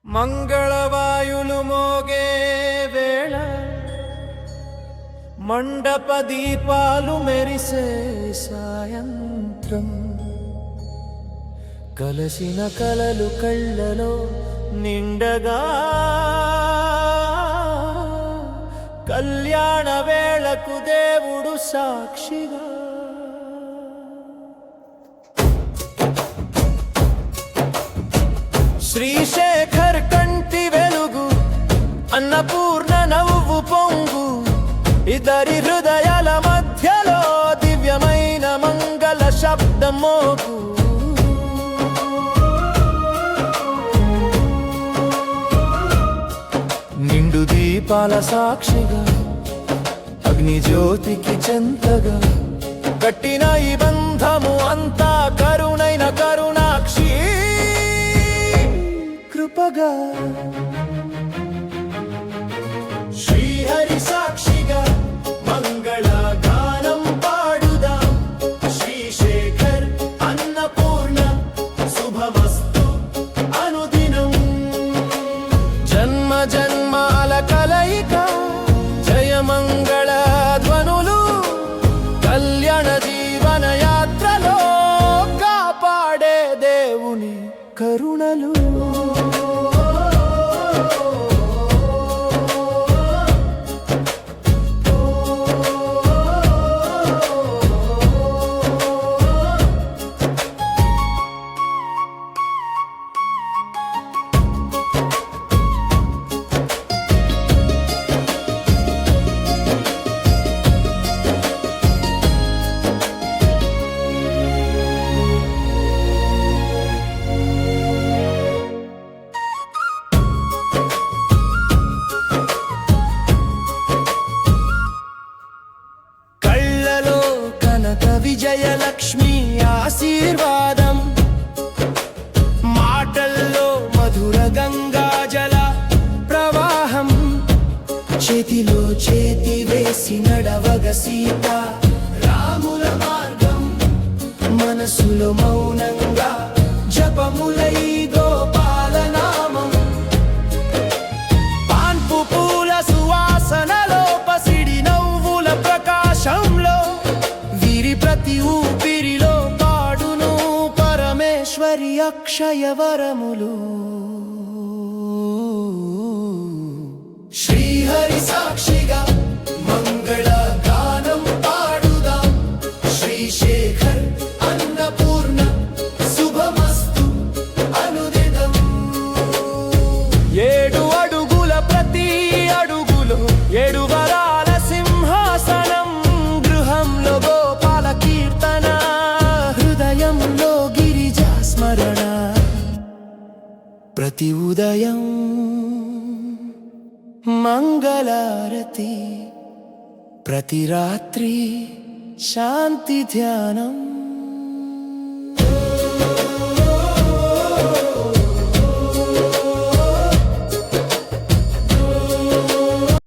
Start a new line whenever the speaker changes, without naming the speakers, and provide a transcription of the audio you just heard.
మంగళవాయులు మోగే వేళ మండప దీపాలు మెరిసే సాయంత్రం కలసిన కలలు కళ్ళలో నిండగా కళ్యాణ వేళకు దేవుడు సాక్షిగా శ్రీశేఖర్ కంటి వెలుగు అన్నపూర్ణ నవ్వు పొంగు ఇద్దరి హృదయాల మధ్యలో దివ్యమైన మంగళ శబ్దం మోగు నిండు దీపాల సాక్షిగా అగ్ని జ్యోతికి చెంతగా కట్టిన ఈ బంధము అంతా కరుణైన కరుణాక్షి కృపగా శ్రీహరి సాక్షిగా మంగళ గానం పాడుదాం శ్రీశేఖర్ అన్నపూర్ణ శుభమస్తు అనుదినం జన్మ జన్మాల కలయిక జయ మంగళ ధ్వనులు కళ్యాణ జీవన యాత్రలో కాపాడే దేవుని కరుణలు విజయలక్ష్మి ఆశీర్వాదం మాటల్లో మధుర గంగాజల ప్రవాహం చేతిలో చేతి వేసి నడవగ సీత రాముల మార్గం మనసులో మౌనంగా జపములై గోపాల నామం పాన్పు పూల సువాసనలో పసిడి నవ్వుల ప్రకాశంలో ప్రతి ఊపిరిలో పాడును పరమేశ్వరి అక్షయ వరములు శ్రీహరి సాక్షిగా మంగళ గానం పాడుదాం శ్రీశేఖర్ అన్నపూర్ణ శుభమస్తు అనుదినం ఏడు అడుగుల ప్రతి అడుగులో ఏడు వరాల సింహాసనం గృహంలో కీర్తన హృదయంలో గిరిజా స్మరణ ప్రతి ఉదయం మంగళారతి ప్రతి రాత్రి శాంతి ధ్యానం